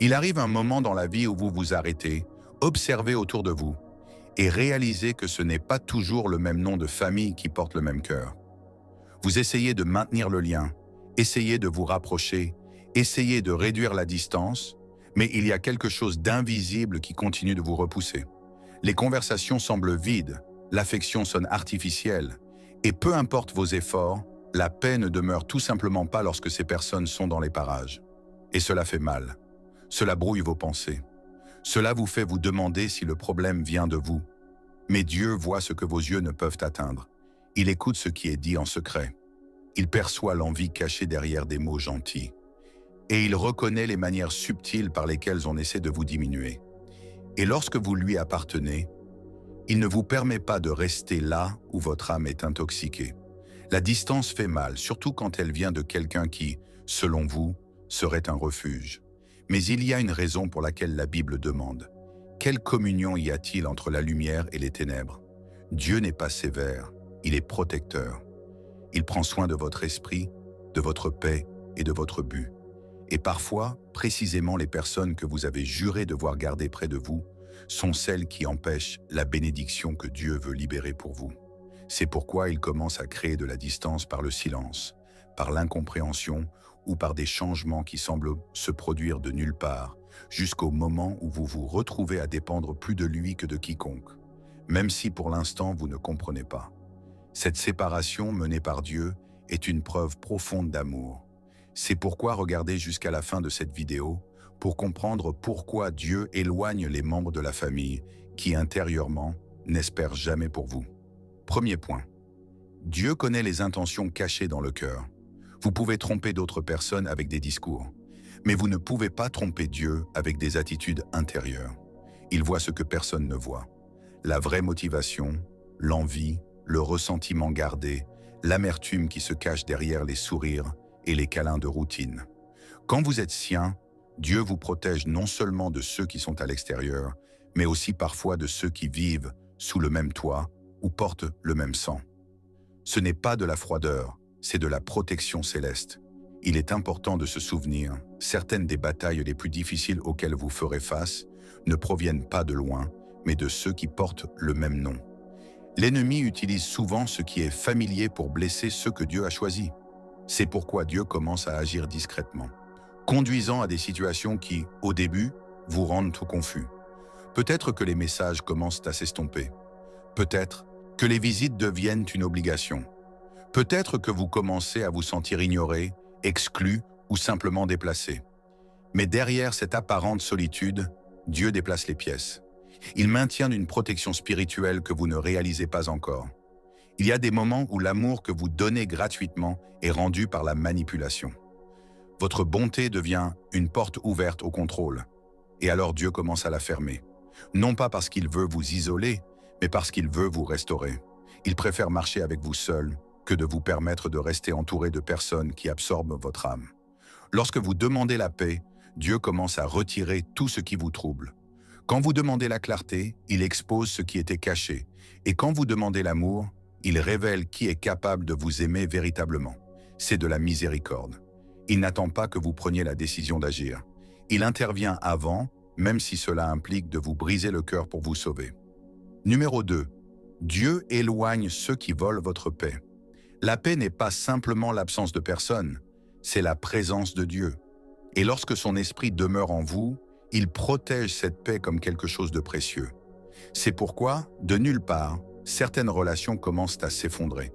Il arrive un moment dans la vie où vous vous arrêtez, observez autour de vous et réalisez que ce n'est pas toujours le même nom de famille qui porte le même cœur. Vous essayez de maintenir le lien, essayez de vous rapprocher, essayez de réduire la distance, mais il y a quelque chose d'invisible qui continue de vous repousser. Les conversations semblent vides, l'affection sonne artificielle, et peu importe vos efforts, la paix ne demeure tout simplement pas lorsque ces personnes sont dans les parages. Et cela fait mal. Cela brouille vos pensées. Cela vous fait vous demander si le problème vient de vous. Mais Dieu voit ce que vos yeux ne peuvent atteindre. Il écoute ce qui est dit en secret. Il perçoit l'envie cachée derrière des mots gentils. Et il reconnaît les manières subtiles par lesquelles on essaie de vous diminuer. Et lorsque vous lui appartenez, il ne vous permet pas de rester là où votre âme est intoxiquée. La distance fait mal, surtout quand elle vient de quelqu'un qui, selon vous, serait un refuge. Mais il y a une raison pour laquelle la Bible demande. Quelle communion y a-t-il entre la lumière et les ténèbres? Dieu n'est pas sévère, il est protecteur. Il prend soin de votre esprit, de votre paix et de votre but. Et parfois, précisément les personnes que vous avez juré devoir garder près de vous sont celles qui empêchent la bénédiction que Dieu veut libérer pour vous. C'est pourquoi il commence à créer de la distance par le silence, par l'incompréhension ou par des changements qui semblent se produire de nulle part, jusqu'au moment où vous vous retrouvez à dépendre plus de lui que de quiconque, même si pour l'instant vous ne comprenez pas. Cette séparation menée par Dieu est une preuve profonde d'amour. C'est pourquoi regardez jusqu'à la fin de cette vidéo pour comprendre pourquoi Dieu éloigne les membres de la famille qui intérieurement n'espèrent jamais pour vous. Premier point. Dieu connaît les intentions cachées dans le cœur. Vous pouvez tromper d'autres personnes avec des discours, mais vous ne pouvez pas tromper Dieu avec des attitudes intérieures. Il voit ce que personne ne voit. La vraie motivation, l'envie, le ressentiment gardé, l'amertume qui se cache derrière les sourires et les câlins de routine. Quand vous êtes sien, Dieu vous protège non seulement de ceux qui sont à l'extérieur, mais aussi parfois de ceux qui vivent sous le même toit ou portent le même sang. Ce n'est pas de la froideur, c'est de la protection céleste. Il est important de se souvenir, certaines des batailles les plus difficiles auxquelles vous ferez face ne proviennent pas de loin, mais de ceux qui portent le même nom. L'ennemi utilise souvent ce qui est familier pour blesser ceux que Dieu a choisis. C'est pourquoi Dieu commence à agir discrètement, conduisant à des situations qui, au début, vous rendent tout confus. Peut-être que les messages commencent à s'estomper. Peut-être que les visites deviennent une obligation. Peut-être que vous commencez à vous sentir ignoré, exclu ou simplement déplacé. Mais derrière cette apparente solitude, Dieu déplace les pièces. Il maintient une protection spirituelle que vous ne réalisez pas encore. Il y a des moments où l'amour que vous donnez gratuitement est rendu par la manipulation. Votre bonté devient une porte ouverte au contrôle. Et alors Dieu commence à la fermer. Non pas parce qu'il veut vous isoler, mais parce qu'il veut vous restaurer. Il préfère marcher avec vous seul que de vous permettre de rester entouré de personnes qui absorbent votre âme. Lorsque vous demandez la paix, Dieu commence à retirer tout ce qui vous trouble. Quand vous demandez la clarté, il expose ce qui était caché. Et quand vous demandez l'amour, il révèle qui est capable de vous aimer véritablement. C'est de la miséricorde. Il n'attend pas que vous preniez la décision d'agir. Il intervient avant, même si cela implique de vous briser le cœur pour vous sauver. Numéro 2. Dieu éloigne ceux qui volent votre paix. La paix n'est pas simplement l'absence de personne, c'est la présence de Dieu. Et lorsque son esprit demeure en vous, il protège cette paix comme quelque chose de précieux. C'est pourquoi, de nulle part, certaines relations commencent à s'effondrer.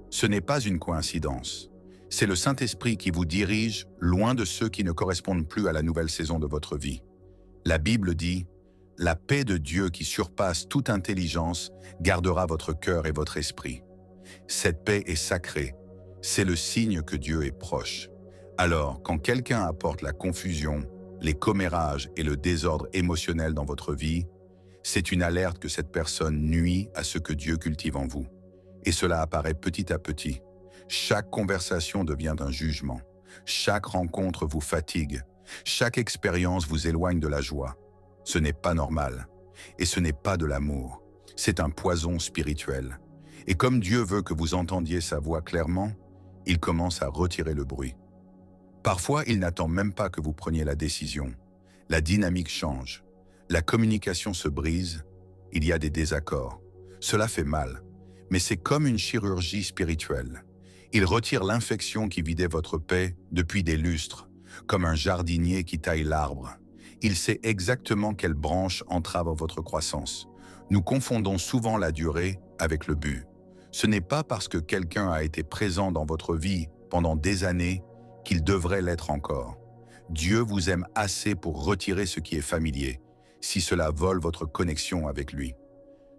Ce n'est pas une coïncidence. C'est le Saint-Esprit qui vous dirige loin de ceux qui ne correspondent plus à la nouvelle saison de votre vie. La Bible dit « La paix de Dieu qui surpasse toute intelligence gardera votre cœur et votre esprit. » Cette paix est sacrée. C'est le signe que Dieu est proche. Alors, quand quelqu'un apporte la confusion, les commérages et le désordre émotionnel dans votre vie, c'est une alerte que cette personne nuit à ce que Dieu cultive en vous. Et cela apparaît petit à petit. Chaque conversation devient un jugement. Chaque rencontre vous fatigue. Chaque expérience vous éloigne de la joie. Ce n'est pas normal. Et ce n'est pas de l'amour. C'est un poison spirituel. Et comme Dieu veut que vous entendiez sa voix clairement, il commence à retirer le bruit. Parfois, il n'attend même pas que vous preniez la décision. La dynamique change. La communication se brise. Il y a des désaccords. Cela fait mal, mais c'est comme une chirurgie spirituelle. Il retire l'infection qui vidait votre paix depuis des lustres, comme un jardinier qui taille l'arbre. Il sait exactement quelle branche entrave votre croissance. Nous confondons souvent la durée avec le but. Ce n'est pas parce que quelqu'un a été présent dans votre vie pendant des années qu'il devrait l'être encore. Dieu vous aime assez pour retirer ce qui est familier, si cela vole votre connexion avec lui.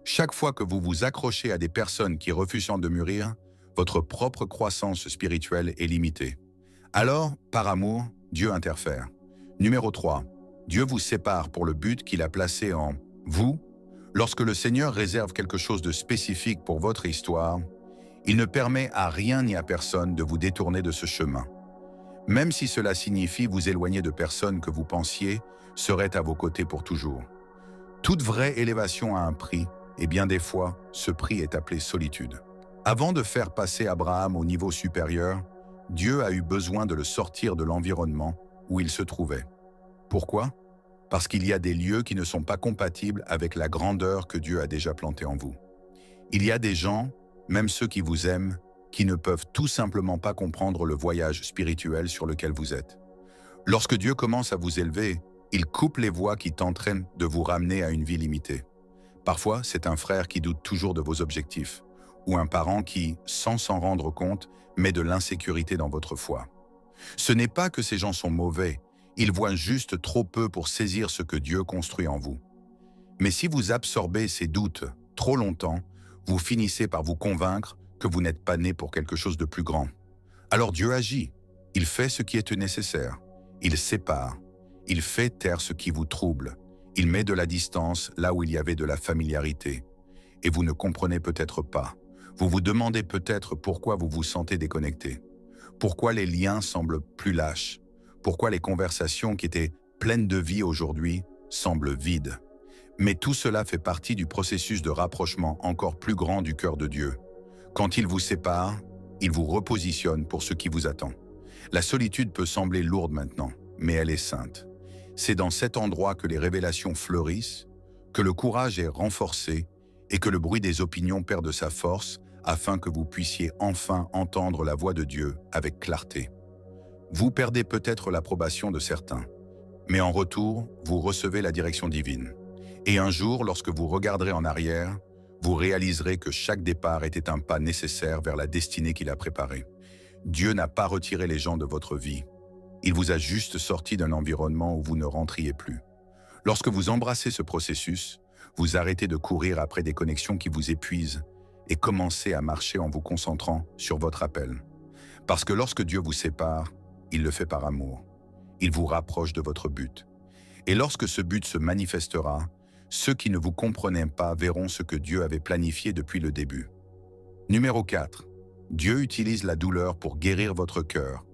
Chaque fois que vous vous accrochez à des personnes qui refusent de mûrir, votre propre croissance spirituelle est limitée. Alors, par amour, Dieu interfère. Numéro 3. Dieu vous sépare pour le but qu'il a placé en vous. Lorsque le Seigneur réserve quelque chose de spécifique pour votre histoire, il ne permet à rien ni à personne de vous détourner de ce chemin. Même si cela signifie vous éloigner de personnes que vous pensiez seraient à vos côtés pour toujours. Toute vraie élévation a un prix, et bien des fois, ce prix est appelé solitude. Avant de faire passer Abraham au niveau supérieur, Dieu a eu besoin de le sortir de l'environnement où il se trouvait. Pourquoi? Parce qu'il y a des lieux qui ne sont pas compatibles avec la grandeur que Dieu a déjà plantée en vous. Il y a des gens, même ceux qui vous aiment, qui ne peuvent tout simplement pas comprendre le voyage spirituel sur lequel vous êtes. Lorsque Dieu commence à vous élever, il coupe les voies qui t'entraînent de vous ramener à une vie limitée. Parfois, c'est un frère qui doute toujours de vos objectifs, ou un parent qui, sans s'en rendre compte, met de l'insécurité dans votre foi. Ce n'est pas que ces gens sont mauvais, ils voient juste trop peu pour saisir ce que Dieu construit en vous. Mais si vous absorbez ces doutes trop longtemps, vous finissez par vous convaincre que vous n'êtes pas né pour quelque chose de plus grand. Alors Dieu agit, il fait ce qui est nécessaire, il sépare, il fait taire ce qui vous trouble, il met de la distance là où il y avait de la familiarité. Et vous ne comprenez peut-être pas, vous vous demandez peut-être pourquoi vous vous sentez déconnecté, pourquoi les liens semblent plus lâches, pourquoi les conversations qui étaient pleines de vie aujourd'hui semblent vides. Mais tout cela fait partie du processus de rapprochement encore plus grand du cœur de Dieu. Quand il vous sépare, il vous repositionne pour ce qui vous attend. La solitude peut sembler lourde maintenant, mais elle est sainte. C'est dans cet endroit que les révélations fleurissent, que le courage est renforcé et que le bruit des opinions perd de sa force afin que vous puissiez enfin entendre la voix de Dieu avec clarté. Vous perdez peut-être l'approbation de certains, mais en retour, vous recevez la direction divine. Et un jour, lorsque vous regarderez en arrière, vous réaliserez que chaque départ était un pas nécessaire vers la destinée qu'il a préparée. Dieu n'a pas retiré les gens de votre vie. Il vous a juste sorti d'un environnement où vous ne rentriez plus. Lorsque vous embrassez ce processus, vous arrêtez de courir après des connexions qui vous épuisent et commencez à marcher en vous concentrant sur votre appel. Parce que lorsque Dieu vous sépare, il le fait par amour. Il vous rapproche de votre but. Et lorsque ce but se manifestera, ceux qui ne vous comprenaient pas verront ce que Dieu avait planifié depuis le début. Numéro 4. Dieu utilise la douleur pour guérir votre cœur.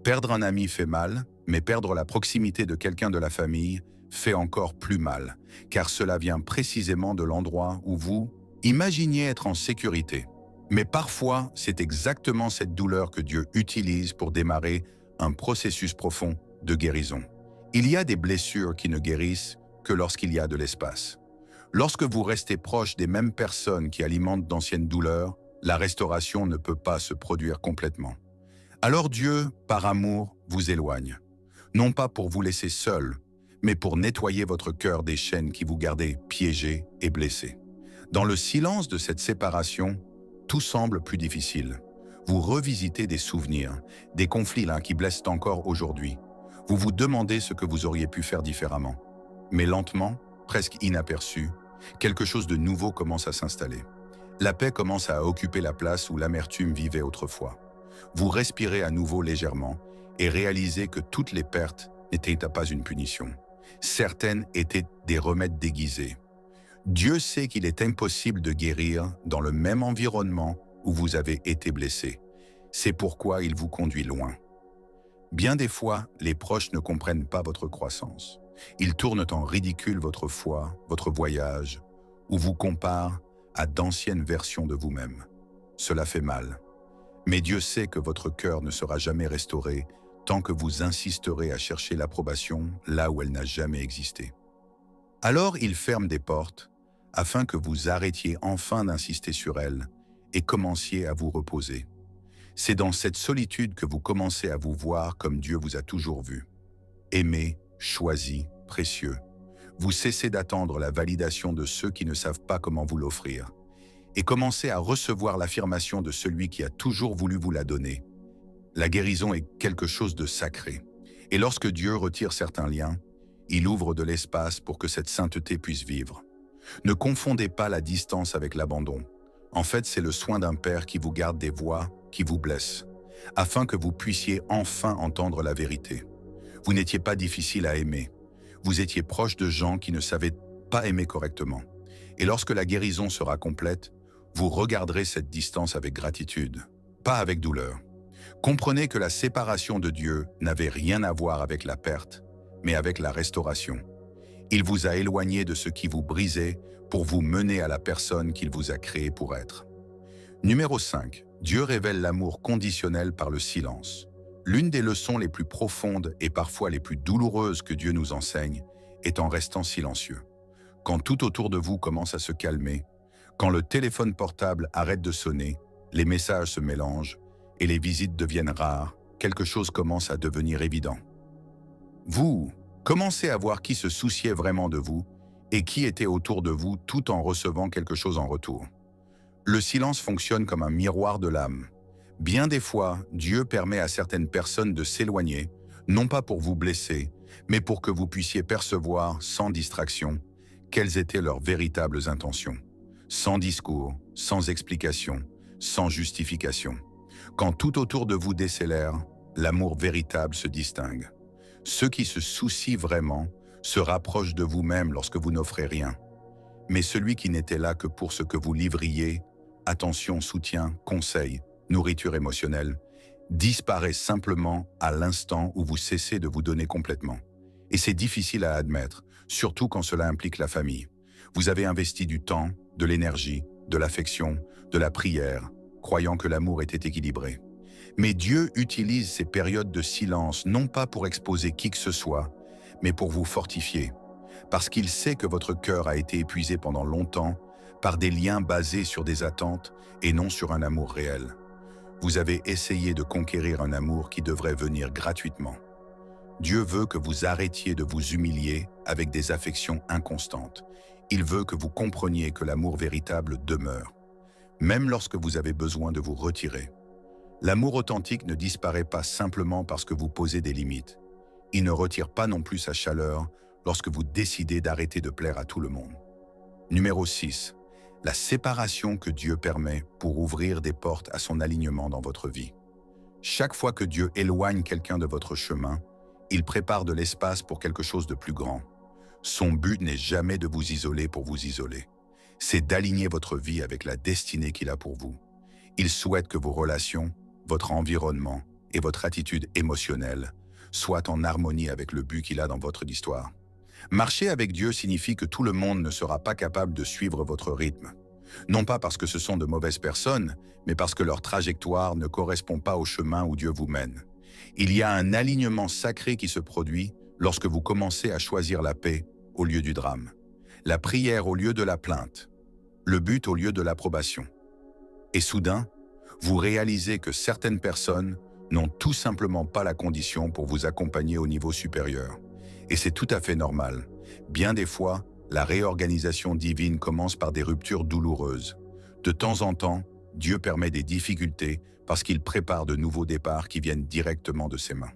Perdre un ami fait mal, mais perdre la proximité de quelqu'un de la famille fait encore plus mal, car cela vient précisément de l'endroit où vous imaginiez être en sécurité. Mais parfois, c'est exactement cette douleur que Dieu utilise pour démarrer un processus profond de guérison. Il y a des blessures qui ne guérissent que lorsqu'il y a de l'espace. Lorsque vous restez proche des mêmes personnes qui alimentent d'anciennes douleurs, la restauration ne peut pas se produire complètement. Alors Dieu, par amour, vous éloigne. Non pas pour vous laisser seul, mais pour nettoyer votre cœur des chaînes qui vous gardaient piégés et blessés. Dans le silence de cette séparation, tout semble plus difficile. Vous revisitez des souvenirs, des conflits qui blessent encore aujourd'hui. Vous vous demandez ce que vous auriez pu faire différemment. Mais lentement, presque inaperçu, quelque chose de nouveau commence à s'installer. La paix commence à occuper la place où l'amertume vivait autrefois. Vous respirez à nouveau légèrement et réalisez que toutes les pertes n'étaient pas une punition. Certaines étaient des remèdes déguisés. Dieu sait qu'il est impossible de guérir dans le même environnement où vous avez été blessé. C'est pourquoi il vous conduit loin. Bien des fois, les proches ne comprennent pas votre croissance. Ils tournent en ridicule votre foi, votre voyage, ou vous comparent à d'anciennes versions de vous-même. Cela fait mal. Mais Dieu sait que votre cœur ne sera jamais restauré tant que vous insisterez à chercher l'approbation là où elle n'a jamais existé. Alors il ferme des portes afin que vous arrêtiez enfin d'insister sur elle et commenciez à vous reposer. C'est dans cette solitude que vous commencez à vous voir comme Dieu vous a toujours vu. Aimé, choisi, précieux. Vous cessez d'attendre la validation de ceux qui ne savent pas comment vous l'offrir et commencez à recevoir l'affirmation de celui qui a toujours voulu vous la donner. La guérison est quelque chose de sacré. Et lorsque Dieu retire certains liens, il ouvre de l'espace pour que cette sainteté puisse vivre. Ne confondez pas la distance avec l'abandon. En fait, c'est le soin d'un père qui vous garde des voix qui vous blessent, afin que vous puissiez enfin entendre la vérité. Vous n'étiez pas difficile à aimer. Vous étiez proche de gens qui ne savaient pas aimer correctement. Et lorsque la guérison sera complète, vous regarderez cette distance avec gratitude, pas avec douleur. Comprenez que la séparation de Dieu n'avait rien à voir avec la perte, mais avec la restauration. Il vous a éloigné de ce qui vous brisait pour vous mener à la personne qu'il vous a créée pour être. Numéro 5. Dieu révèle l'amour conditionnel par le silence. L'une des leçons les plus profondes et parfois les plus douloureuses que Dieu nous enseigne est en restant silencieux. Quand tout autour de vous commence à se calmer, quand le téléphone portable arrête de sonner, les messages se mélangent et les visites deviennent rares, quelque chose commence à devenir évident. Vous commencez à voir qui se souciait vraiment de vous et qui était autour de vous tout en recevant quelque chose en retour. Le silence fonctionne comme un miroir de l'âme. Bien des fois, Dieu permet à certaines personnes de s'éloigner, non pas pour vous blesser, mais pour que vous puissiez percevoir, sans distraction, quelles étaient leurs véritables intentions. Sans discours, sans explication, sans justification. Quand tout autour de vous décélère, l'amour véritable se distingue. Ceux qui se soucient vraiment se rapprochent de vous-même lorsque vous n'offrez rien. Mais celui qui n'était là que pour ce que vous livriez, attention, soutien, conseil, nourriture émotionnelle, disparaît simplement à l'instant où vous cessez de vous donner complètement. Et c'est difficile à admettre, surtout quand cela implique la famille. Vous avez investi du temps, de l'énergie, de l'affection, de la prière, croyant que l'amour était équilibré. Mais Dieu utilise ces périodes de silence non pas pour exposer qui que ce soit, mais pour vous fortifier. Parce qu'il sait que votre cœur a été épuisé pendant longtemps par des liens basés sur des attentes et non sur un amour réel. Vous avez essayé de conquérir un amour qui devrait venir gratuitement. Dieu veut que vous arrêtiez de vous humilier avec des affections inconstantes. Il veut que vous compreniez que l'amour véritable demeure, même lorsque vous avez besoin de vous retirer. L'amour authentique ne disparaît pas simplement parce que vous posez des limites. Il ne retire pas non plus sa chaleur lorsque vous décidez d'arrêter de plaire à tout le monde. Numéro 6. La séparation que Dieu permet pour ouvrir des portes à son alignement dans votre vie. Chaque fois que Dieu éloigne quelqu'un de votre chemin, il prépare de l'espace pour quelque chose de plus grand. Son but n'est jamais de vous isoler pour vous isoler. C'est d'aligner votre vie avec la destinée qu'il a pour vous. Il souhaite que vos relations, votre environnement et votre attitude émotionnelle soient en harmonie avec le but qu'il a dans votre histoire. Marcher avec Dieu signifie que tout le monde ne sera pas capable de suivre votre rythme. Non pas parce que ce sont de mauvaises personnes, mais parce que leur trajectoire ne correspond pas au chemin où Dieu vous mène. Il y a un alignement sacré qui se produit lorsque vous commencez à choisir la paix au lieu du drame, la prière au lieu de la plainte, le but au lieu de l'approbation. Et soudain, vous réalisez que certaines personnes n'ont tout simplement pas la condition pour vous accompagner au niveau supérieur. Et c'est tout à fait normal. Bien des fois, la réorganisation divine commence par des ruptures douloureuses. De temps en temps, Dieu permet des difficultés parce qu'il prépare de nouveaux départs qui viennent directement de ses mains.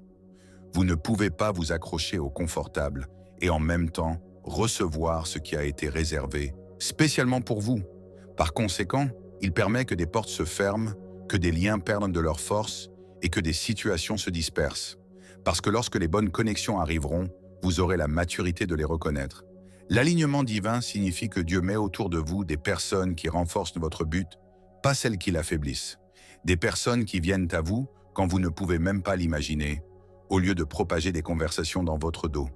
Vous ne pouvez pas vous accrocher au confortable et en même temps recevoir ce qui a été réservé spécialement pour vous. Par conséquent, il permet que des portes se ferment, que des liens perdent de leur force et que des situations se dispersent. Parce que lorsque les bonnes connexions arriveront, vous aurez la maturité de les reconnaître. L'alignement divin signifie que Dieu met autour de vous des personnes qui renforcent votre but, pas celles qui l'affaiblissent. Des personnes qui viennent à vous quand vous ne pouvez même pas l'imaginer, au lieu de propager des conversations dans votre dos.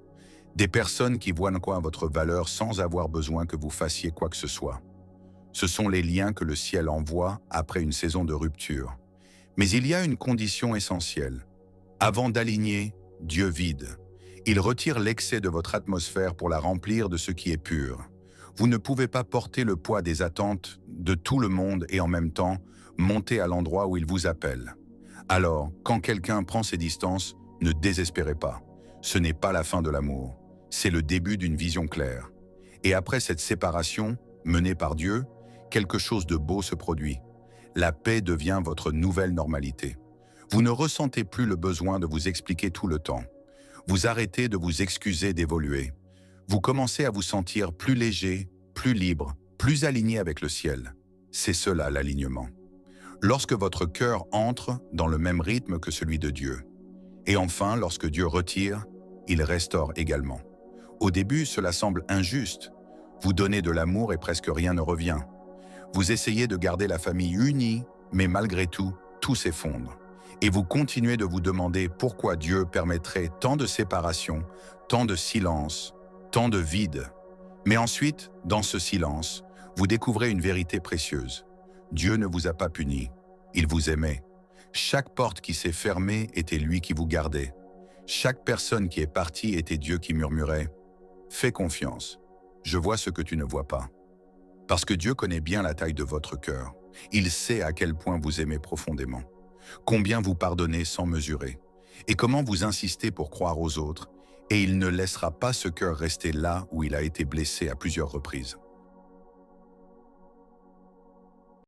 Des personnes qui voient quoi votre valeur sans avoir besoin que vous fassiez quoi que ce soit. Ce sont les liens que le ciel envoie après une saison de rupture. Mais il y a une condition essentielle. Avant d'aligner, Dieu vide. Il retire l'excès de votre atmosphère pour la remplir de ce qui est pur. Vous ne pouvez pas porter le poids des attentes de tout le monde et en même temps monter à l'endroit où il vous appelle. Alors, quand quelqu'un prend ses distances, ne désespérez pas. Ce n'est pas la fin de l'amour, c'est le début d'une vision claire. Et après cette séparation, menée par Dieu, quelque chose de beau se produit. La paix devient votre nouvelle normalité. Vous ne ressentez plus le besoin de vous expliquer tout le temps. Vous arrêtez de vous excuser d'évoluer. Vous commencez à vous sentir plus léger, plus libre, plus aligné avec le ciel. C'est cela l'alignement. Lorsque votre cœur entre dans le même rythme que celui de Dieu. Et enfin, lorsque Dieu retire, il restaure également. Au début, cela semble injuste. Vous donnez de l'amour et presque rien ne revient. Vous essayez de garder la famille unie, mais malgré tout s'effondre. Et vous continuez de vous demander pourquoi Dieu permettrait tant de séparation, tant de silence, tant de vide. Mais ensuite, dans ce silence, vous découvrez une vérité précieuse. Dieu ne vous a pas puni, il vous aimait. Chaque porte qui s'est fermée était lui qui vous gardait. Chaque personne qui est partie était Dieu qui murmurait « Fais confiance, je vois ce que tu ne vois pas ». Parce que Dieu connaît bien la taille de votre cœur. Il sait à quel point vous aimez profondément. Combien vous pardonnez sans mesurer. Et comment vous insistez pour croire aux autres. Et il ne laissera pas ce cœur rester là où il a été blessé à plusieurs reprises.